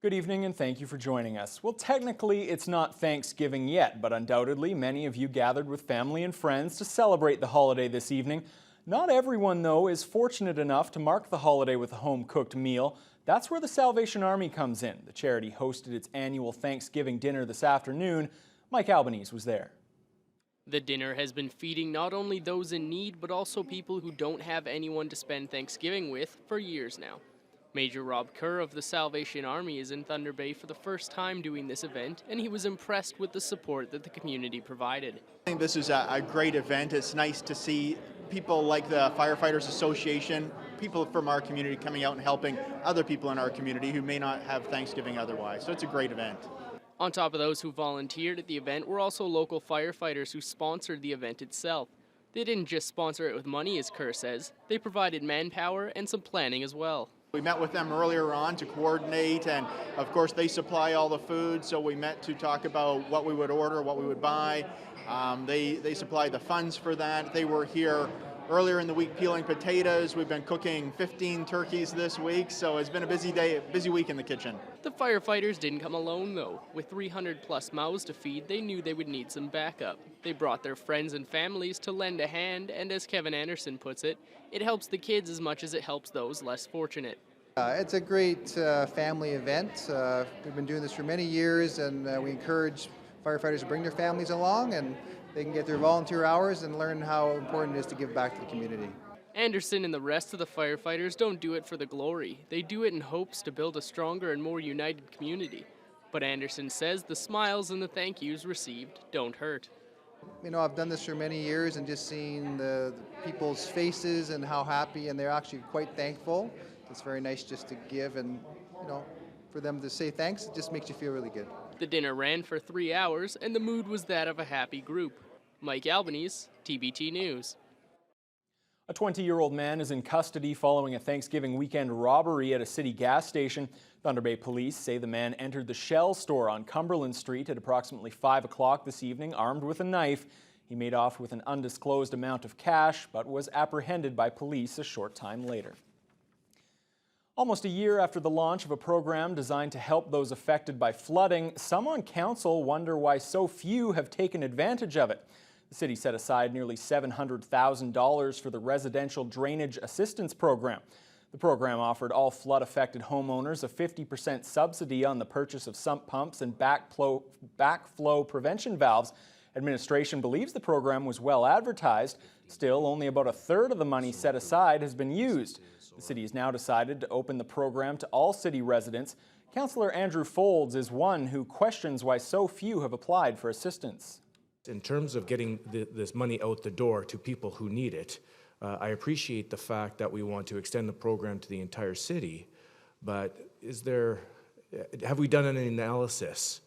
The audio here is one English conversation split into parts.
Good evening and thank you for joining us. Well, technically it's not Thanksgiving yet, but undoubtedly many of you gathered with family and friends to celebrate the holiday this evening. Not everyone, though, is fortunate enough to mark the holiday with a home-cooked meal. That's where the Salvation Army comes in. The charity hosted its annual Thanksgiving dinner this afternoon. Mike Albanese was there. The dinner has been feeding not only those in need, but also people who don't have anyone to spend Thanksgiving with for years now. Major Rob Kerr of the Salvation Army is in Thunder Bay for the first time doing this event, and he was impressed with the support that the community provided. I think this is a great event. It's nice to see people like the Firefighters Association, people from our community coming out and helping other people in our community who may not have Thanksgiving otherwise. So it's a great event. On top of those who volunteered at the event were also local firefighters who sponsored the event itself. They didn't just sponsor it with money, as Kerr says. They provided manpower and some planning as well. We met with them earlier on to coordinate, and of course they supply all the food, so we met to talk about what we would order, what we would buy. They supply the funds for that. They were here earlier in the week peeling potatoes. We've been cooking 15 turkeys this week, so it's been a busy day, a busy week in the kitchen. The firefighters didn't come alone, though. With 300 plus mouths to feed, they knew they would need some backup. They brought their friends and families to lend a hand, and as Kevin Anderson puts it, it helps the kids as much as it helps those less fortunate. It's a great family event. We've been doing this for many years, and we encourage firefighters to bring their families along, and they can get their volunteer hours and learn how important it is to give back to the community. Anderson and the rest of the firefighters don't do it for the glory. They do it in hopes to build a stronger and more united community. But Anderson says the smiles and the thank yous received don't hurt. You know, I've done this for many years, and just seeing the people's faces and how happy, and they're actually quite thankful. It's very nice just to give, and you know, for them to say thanks, it just makes you feel really good. The dinner ran for 3 hours, and the mood was that of a happy group. Mike Albanese, TBT News. A 20-year-old man is in custody following a Thanksgiving weekend robbery at a city gas station. Thunder Bay police say the man entered the Shell store on Cumberland Street at approximately 5 o'clock this evening, armed with a knife. He made off with an undisclosed amount of cash, but was apprehended by police a short time later. Almost a year after the launch of a program designed to help those affected by flooding, some on council wonder why so few have taken advantage of it. The city set aside nearly $700,000 for the Residential Drainage Assistance Program. The program offered all flood-affected homeowners a 50% subsidy on the purchase of sump pumps and backflow prevention valves. Administration believes the program was well advertised. Still, only about a third of the money set aside has been used. The city has now decided to open the program to all city residents. Councillor Andrew Folds is one who questions why so few have applied for assistance. In terms of getting this money out the door to people who need it, I appreciate the fact that we want to extend the program to the entire city, but have we done an analysis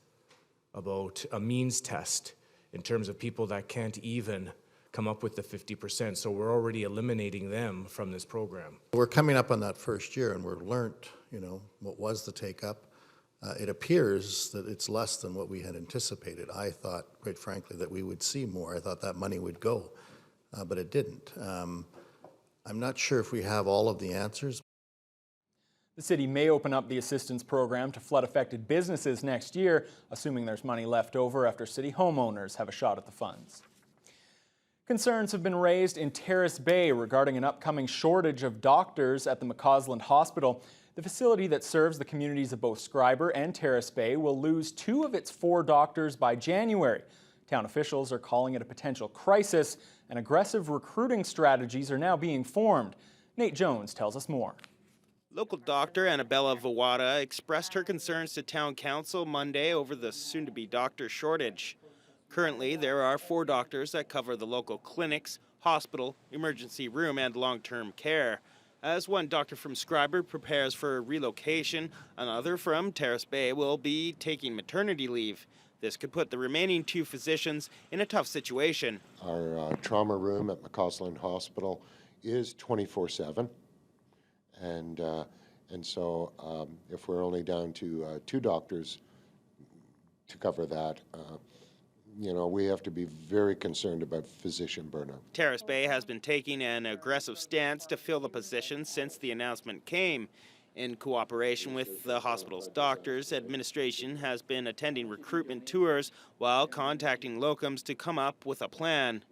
about a means test in terms of people that can't even come up with the 50%, so we're already eliminating them from this program? We're coming up on that first year, and we're learned, what was the take-up. It appears that it's less than what we had anticipated. I thought, quite frankly, that we would see more. I thought that money would go, but it didn't. I'm not sure if we have all of the answers. The city may open up the assistance program to flood-affected businesses next year, assuming there's money left over after city homeowners have a shot at the funds. Concerns have been raised in Terrace Bay regarding an upcoming shortage of doctors at the McCausland Hospital. The facility that serves the communities of both Schreiber and Terrace Bay will lose 2 of its 4 doctors by January. Town officials are calling it a potential crisis, and aggressive recruiting strategies are now being formed. Nate Jones tells us more. Local doctor Annabella Vawada expressed her concerns to Town Council Monday over the soon-to-be doctor shortage. Currently, there are 4 doctors that cover the local clinics, hospital, emergency room, and long-term care. As one doctor from Schreiber prepares for relocation, another from Terrace Bay will be taking maternity leave. This could put the remaining 2 physicians in a tough situation. Our trauma room at McCausland Hospital is 24/7, and so if we're only down to 2 doctors to cover that, we have to be very concerned about physician burnout. Terrace Bay has been taking an aggressive stance to fill the position since the announcement came. In cooperation with the hospital's doctors, administration has been attending recruitment tours while contacting locums to come up with a plan.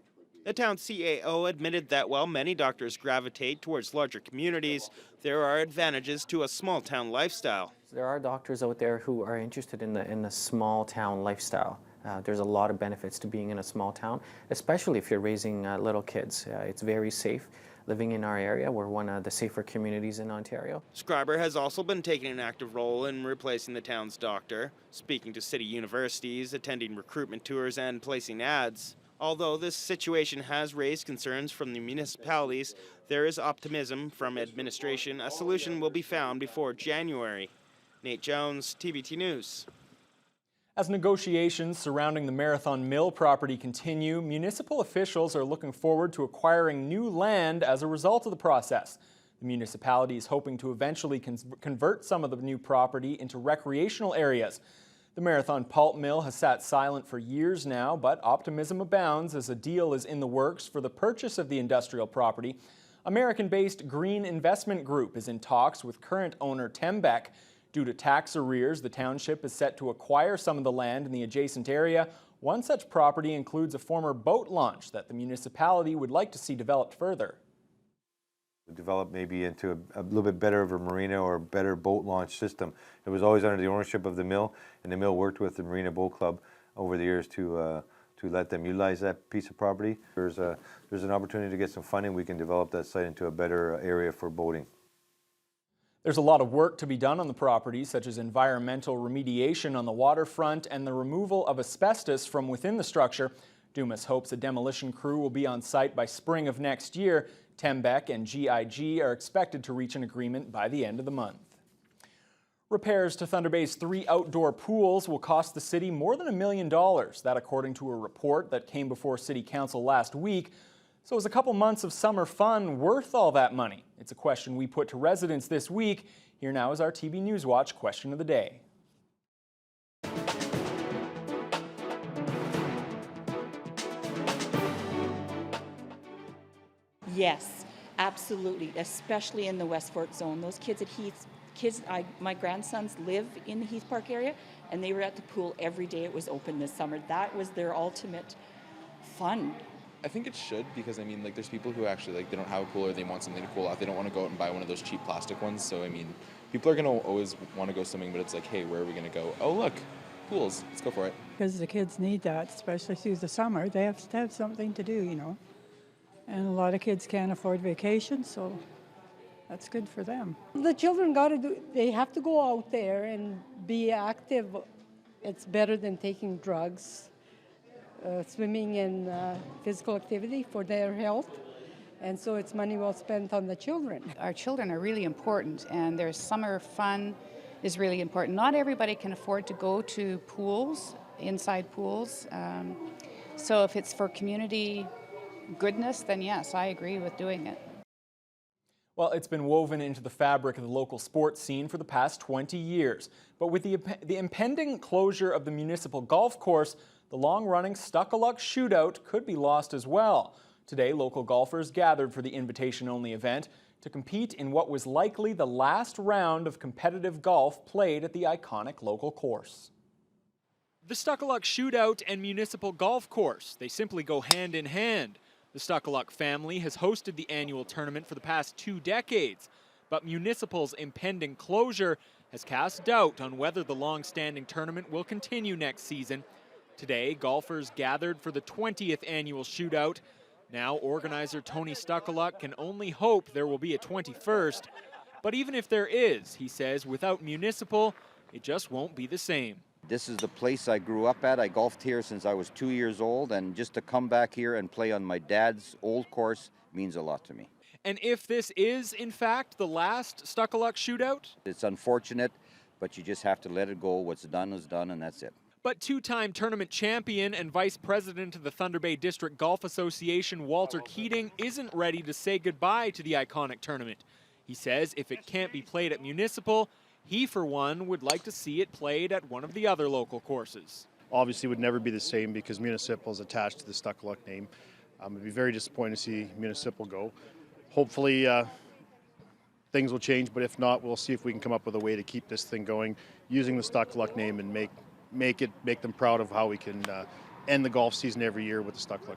The town's CAO admitted that while many doctors gravitate towards larger communities, there are advantages to a small town lifestyle. There are doctors out there who are interested in the small town lifestyle. There's a lot of benefits to being in a small town, especially if you're raising little kids. It's very safe. Living in our area, we're one of the safer communities in Ontario. Scriber has also been taking an active role in replacing the town's doctor, speaking to city universities, attending recruitment tours, and placing ads. Although this situation has raised concerns from the municipalities, there is optimism from administration a solution will be found before January. Nate Jones, TBT News. As negotiations surrounding the Marathon Mill property continue, municipal officials are looking forward to acquiring new land as a result of the process. The municipality is hoping to eventually convert some of the new property into recreational areas. The Marathon Pulp Mill has sat silent for years now, but optimism abounds as a deal is in the works for the purchase of the industrial property. American-based Green Investment Group is in talks with current owner Tembec. Due to tax arrears, the township is set to acquire some of the land in the adjacent area. One such property includes a former boat launch that the municipality would like to see developed further. Develop maybe into a little bit better of a marina or a better boat launch system. It was always under the ownership of the mill, and the mill worked with the Marina Boat Club over the years to let them utilize that piece of property. There's an opportunity to get some funding. We can develop that site into a better area for boating. There's a lot of work to be done on the property, such as environmental remediation on the waterfront and the removal of asbestos from within the structure. Dumas hopes a demolition crew will be on site by spring of next year. Tembec and GIG are expected to reach an agreement by the end of the month. Repairs to Thunder Bay's 3 outdoor pools will cost the city more than $1 million. That according to a report that came before City Council last week. So is a couple months of summer fun worth all that money? It's a question we put to residents this week. Here now is our TB News Watch question of the day. Yes, absolutely, especially in the West Fork zone. Those kids at Heath, my grandsons live in the Heath Park area, and they were at the pool every day it was open this summer. That was their ultimate fun. I think it should, because I mean, like, there's people who actually, they don't have a pool or they want something to cool off. They don't want to go out and buy one of those cheap plastic ones. So I mean, people are going to always want to go swimming, but it's like, hey, where are we going to go? Oh, look, pools. Let's go for it. Because the kids need that, especially through the summer. They have to have something to do, you know. And a lot of kids can't afford vacation, so that's good for them. The children they have to go out there and be active. It's better than taking drugs. Swimming and physical activity for their health, and so it's money well spent on the children. Our children are really important, and their summer fun is really important. Not everybody can afford to go to pools, inside pools, so if it's for community goodness, then yes, I agree with doing it. Well, it's been woven into the fabric of the local sports scene for the past 20 years. But with the impending closure of the municipal golf course, the long-running Stuck-a-Luck shootout could be lost as well. Today, local golfers gathered for the invitation-only event to compete in what was likely the last round of competitive golf played at the iconic local course. The Stuck-a-Luck shootout and municipal golf course, they simply go hand in hand. The Stuck-a-Luck family has hosted the annual tournament for the past 2 decades, but municipal's impending closure has cast doubt on whether the long-standing tournament will continue next season. Today, golfers gathered for the 20th annual shootout. Now, organizer Tony Stuck-a-Luck can only hope there will be a 21st. But even if there is, he says, without municipal, it just won't be the same. This is the place I grew up at. I golfed here since I was 2 years old, and just to come back here and play on my dad's old course means a lot to me. And if this is, in fact, the last Stuck-a-Luck shootout? It's unfortunate, but you just have to let it go. What's done is done, and that's it. But 2-time tournament champion and vice president of the Thunder Bay District Golf Association, Walter Keating, isn't ready to say goodbye to the iconic tournament. He says if it can't be played at municipal, he, for one, would like to see it played at one of the other local courses. Obviously, it would never be the same because municipal is attached to the Stuck-a-Luck name. It'd be very disappointing to see municipal go. Hopefully, things will change, but if not, we'll see if we can come up with a way to keep this thing going using the Stuck Luck name and make them proud of how we can end the golf season every year with the Stuck Luck.